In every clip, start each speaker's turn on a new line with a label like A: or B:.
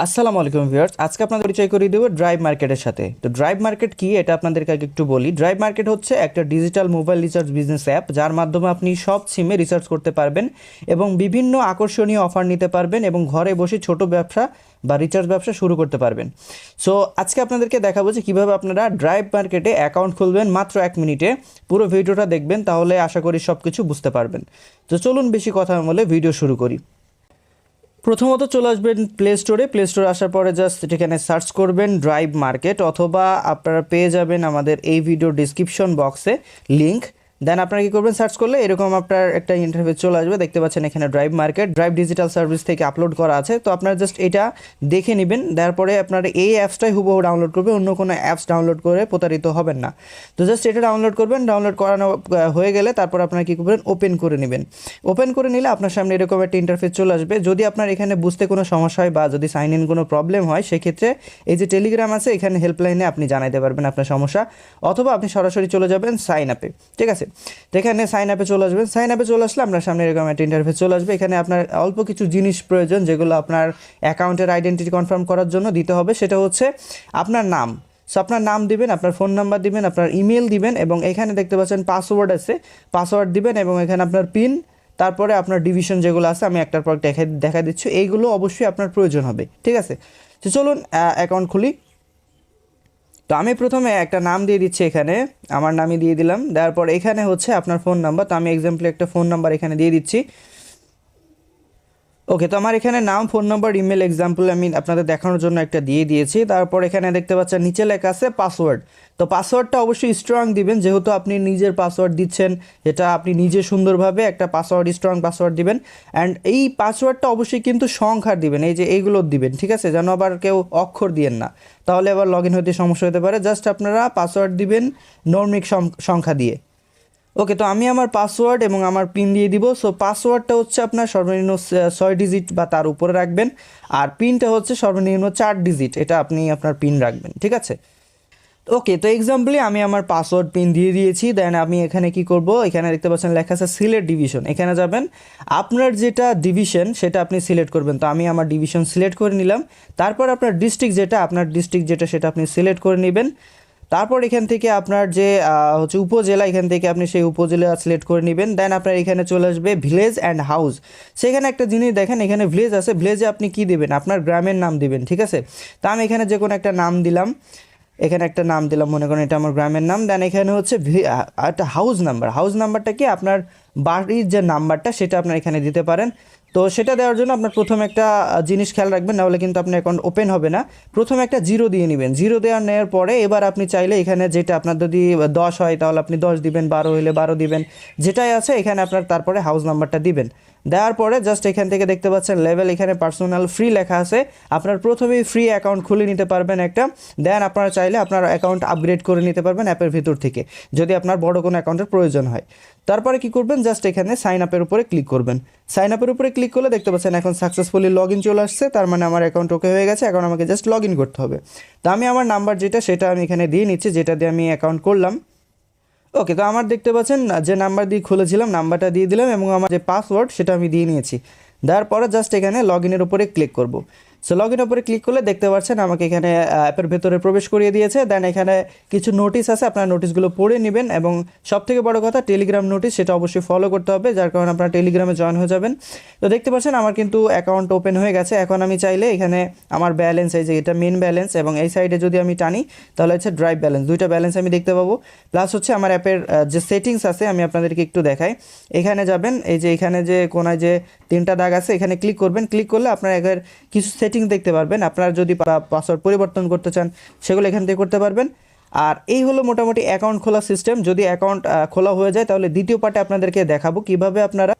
A: আসসালামু আলাইকুম ভিউয়ার্স, আজকে আপনাদের পরিচয় করিয়ে দেবো ড্রাইভ মার্কেটের সাথে। তো ড্রাইভ মার্কেট কি এটা আপনাদেরকে আগে একটু বলি। ড্রাইভ মার্কেট হচ্ছে একটা digital mobile recharge business app, যার মাধ্যমে আপনি সব সিমে রিচার্জ করতে পারবেন এবং বিভিন্ন আকর্ষণীয় অফার নিতে পারবেন এবং ঘরে বসে ছোট ব্যবসা বা রিচার্জ ব্যবসা শুরু করতে পারবেন। সো আজকে আপনাদেরকে দেখাবো যে কীভাবে আপনারা ড্রাইভ মার্কেটে অ্যাকাউন্ট খুলবেন মাত্র 1 মিনিটে। পুরো ভিডিওটা দেখবেন, তাহলে আশা করি সব কিছু বুঝতে পারবেন। তো চলুন বেশি কথা বলে ভিডিও শুরু করি। প্রথমত চলে আসবেন প্লে স্টোরে আসার পরে জাস্ট এখানে সার্চ করবেন ড্রাইভ মার্কেট, অথবা আপনারা পেয়ে যাবেন আমাদের এই ভিডিও ডিসক্রিপশন বক্সে লিঙ্ক। দেন আপনারা কী করবেন, সার্চ করলে এরকম আপনার একটা ইন্টারফেস চলে আসবে। দেখতে পাচ্ছেন এখানে drive market, drive digital service থেকে আপলোড করা আছে। তো আপনারা জাস্ট এটা দেখে নেবেন, তারপরে আপনারা এই অ্যাপসটাই হুবহু ডাউনলোড করবেন, অন্য কোনো অ্যাপস ডাউনলোড করে প্রতারিত হবেন না। তো জাস্ট এটা ডাউনলোড করবেন, ডাউনলোড করানো হয়ে গেলে তারপর আপনারা কী করবেন, ওপেন করে নেবেন। ওপেন করে নিলে আপনার সামনে এরকম একটা ইন্টারফেস চলে আসবে। যদি আপনার এখানে বুঝতে কোনো সমস্যা হয় বা যদি সাইন ইন কোনো প্রবলেম হয়, সেক্ষেত্রে এই যে টেলিগ্রাম আছে এখানে হেল্পলাইনে আপনি জানাতে পারবেন আপনার সমস্যা, অথবা আপনি সরাসরি চলে যাবেন সাইন আপে। ঠিক আছে, তো এখানে সাইন আপে চলে আসবেন। সাইন আপে চলে আসলে আপনার সামনে এরকম একটা ইন্টারফেস চলে আসবে। এখানে আপনার অল্প কিছু জিনিস প্রয়োজন, যেগুলো আপনার অ্যাকাউন্টের আইডেন্টিটি কনফার্ম করার জন্য দিতে হবে। সেটা হচ্ছে আপনার নাম। সো আপনার নাম দিবেন, আপনার ফোন নাম্বার দিবেন, আপনার ইমেল দিবেন, এবং এখানে দেখতে পাচ্ছেন পাসওয়ার্ড আছে, পাসওয়ার্ড দিবেন, এবং এখানে আপনার পিন, তারপরে আপনার ডিভিশন যেগুলো আছে আমি একটার পর দেখা দিচ্ছি, এইগুলো অবশ্যই আপনার প্রয়োজন হবে। ঠিক আছে, তো চলুন অ্যাকাউন্ট খুলি। তো আমি প্রথমে একটা নাম দিয়ে দিচ্ছি, এখানে আমার নামই দিয়ে দিলাম। দেওয়ার পর এখানে হচ্ছে আপনার ফোন নাম্বার, তো আমি এক্সাম্পল একটা ফোন নাম্বার এখানে দিয়ে দিচ্ছি। ওকে, তো আমার এখানে নাম, ফোন নাম্বার, ইমেল এক্সাম্পল আমি আপনাদের দেখানোর জন্য একটা দিয়ে দিয়েছি। তারপর এখানে দেখতে পাচ্ছেন নিচে লেখা আছে পাসওয়ার্ড। তো পাসওয়ার্ডটা অবশ্যই স্ট্রং দিবেন, যেহেতু আপনি নিজের পাসওয়ার্ড দিচ্ছেন, এটা আপনি নিজে সুন্দরভাবে একটা পাসওয়ার্ড, স্ট্রং পাসওয়ার্ড দিবেন। অ্যান্ড এই পাসওয়ার্ডটা অবশ্যই কিন্তু সংখ্যার দিবেন, এই যে এইগুলো দিবেন। ঠিক আছে, যেন আবার কেউ অক্ষর দিয়েন না, তাহলে আবার লগ ইন হতে সমস্যা হতে পারে। জাস্ট আপনারা পাসওয়ার্ড দিবেন নর্মিক সংখ্যা দিয়ে। ওকে, তো আমি আমার পাসওয়ার্ড এবং আমার পিন দিয়ে দিব। সো পাসওয়ার্ডটা হচ্ছে আপনার সর্বনিম্ন 6 ডিজিট বা তার উপরে রাখবেন, আর পিনটা হচ্ছে সর্বনিম্ন 4 ডিজিট, এটা আপনি আপনার পিন রাখবেন। ঠিক আছে, ওকে, তো এক্সাম্পলি আমি আমার পাসওয়ার্ড পিন দিয়ে দিয়েছি। দেন আমি এখানে কি করব, এখানে দেখতে পাচ্ছেন লেখা আছে সিলেক্ট ডিভিশন, এখানে যাবেন, আপনার যেটা ডিভিশন সেটা আপনি সিলেক্ট করবেন। তো আমি আমার ডিভিশন সিলেক্ট করে নিলাম। তারপর আপনার ডিস্ট্রিক্ট যেটা সেটা আপনি সিলেক্ট করে নেবেন। তারপর এখান থেকে আপনার যে হচ্ছে উপজেলা, এখান থেকে আপনি সেই উপজেলা সিলেক্ট করে নেবেন। দেন আপনার এখানে চলে আসবে ভিলেজ অ্যান্ড হাউস। সেখানে একটা জিনিস দেখেন, এখানে ভিলেজ আছে, ভিলেজে আপনি কি দিবেন, আপনার গ্রামের নাম দিবেন। ঠিক আছে, তো আমি এখানে যে কোনো একটা নাম দিলাম, এখানে একটা নাম দিলাম, মনে করেন এটা আমার গ্রামের নাম। দেন এখানে হচ্ছে একটা হাউস নাম্বারটা কি আপনার বাড়ির যে নাম্বারটা সেটা আপনার এখানে দিতে পারেন। তো সেটা দেওয়ার জন্য আপনার প্রথমে একটা জিনিস খেয়াল রাখবেন, নাহলে কিন্তু আপনার অ্যাকাউন্ট ওপেন হবে না। প্রথমে একটা 0 দিয়ে নেবেন। 0 নেওয়ার পরে এবার আপনি চাইলে এখানে যেটা আপনার যদি 10 হয় তাহলে আপনি 10 দিবেন, 12 হলে 12 দিবেন, যেটাই আছে এখানে আপনার তারপরে হাউস নাম্বারটা দিবেন। দেওয়ার পরে জাস্ট এখান থেকে দেখতে পাচ্ছেন লেভেল, এখানে পার্সোনাল ফ্রি লেখা আছে। আপনার প্রথমেই ফ্রি অ্যাকাউন্ট খুলে নিতে পারবেন একটা। দেন আপনারা চাইলে আপনার অ্যাকাউন্ট আপগ্রেড করে নিতে পারবেন অ্যাপের ভিতর থেকে, যদি আপনার বড় কোনো অ্যাকাউন্টের প্রয়োজন হয়। তারপরে কি করবেন, জাস্ট এখানে সাইন আপের উপরে ক্লিক করবেন। সাইন আপের উপরে ক্লিক করলে দেখতে পাচ্ছেন এখন সাকসেসফুলি লগ ইন চলে আসছে, তার মানে আমার অ্যাকাউন্ট ওকে হয়ে গেছে। এখন আমাকে জাস্ট লগ ইন করতে হবে। তো আমি আমার নাম্বার যেটা সেটা আমি এখানে দিয়ে নিচ্ছি, যেটা দিয়ে আমি অ্যাকাউন্ট করলাম। ওকে, তো আমার দেখতে পাচ্ছেন যে নাম্বার দিয়ে খুলেছিলাম, নাম্বারটা দিয়ে দিলাম, এবং আমার যে পাসওয়ার্ড সেটা আমি দিয়ে নিয়েছি। দেওয়ার পরে জাস্ট এখানে লগ ইনের উপরে ক্লিক করব। সো লগ ইনের উপরে ক্লিক করলে দেখতে পাচ্ছেন আমাকে এখানে অ্যাপের ভেতরে প্রবেশ করিয়ে দিয়েছে। দেন এখানে কিছু নোটিশ আছে, আপনারা নোটিশগুলো পড়ে নেবেন, এবং সবথেকে বড় কথা টেলিগ্রাম নোটিশ, সেটা অবশ্যই ফলো করতে হবে, যার কারণে আপনারা টেলিগ্রামে জয়েন হয়ে যাবেন। তো দেখতে পাচ্ছেন আমার কিন্তু অ্যাকাউন্ট ওপেন হয়ে গেছে। এখন আমি চাইলে এখানে আমার ব্যালেন্স, এই যে এটা মেন ব্যালেন্স, এবং এই সাইডে যদি আমি টানি তাহলে হচ্ছে ড্রাইভ ব্যালেন্স, দুইটা ব্যালেন্স আমি দেখতে পাবো। প্লাস হচ্ছে আমার অ্যাপের যে সেটিংস আছে আমি আপনাদেরকে একটু দেখাই। এখানে যাবেন, এই যে এখানে যে কোনায় যে 3টা দাগ আছে এখানে ক্লিক করবেন। ক্লিক করলে আপনার এখানে কিছু সেটিংস দেখতে পারবেন। আপনারা যদি পাসওয়ার্ড পরিবর্তন করতে চান সেগুলো এখান থেকে করতে পারবেন। আর এই হলো মোটামুটি অ্যাকাউন্ট খোলা সিস্টেম। যদি অ্যাকাউন্ট খোলা হয়ে যায় তাহলে দ্বিতীয় পার্টে আপনাদেরকে দেখাবো কিভাবে আপনারা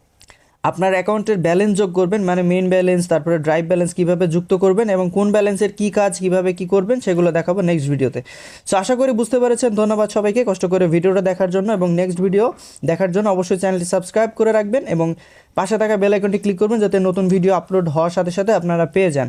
A: আপনার অ্যাকাউন্টের ব্যালেন্স যোগ করবেন, মানে মেন ব্যালেন্স, তারপরে ড্রাইভ ব্যালেন্স কীভাবে যুক্ত করবেন, এবং কোন ব্যালেন্সের কী কাজ কীভাবে কী করবেন সেগুলো দেখাবো নেক্সট ভিডিওতে। সো আশা করি বুঝতে পেরেছেন। ধন্যবাদ সবাইকে কষ্ট করে ভিডিওটা দেখার জন্য, এবং নেক্সট ভিডিও দেখার জন্য অবশ্যই চ্যানেলটি সাবস্ক্রাইব করে রাখবেন এবং পাশে থাকা বেল আইকনটি ক্লিক করবেন, যাতে নতুন ভিডিও আপলোড হওয়ার সাথে সাথে আপনারা পেয়ে যান।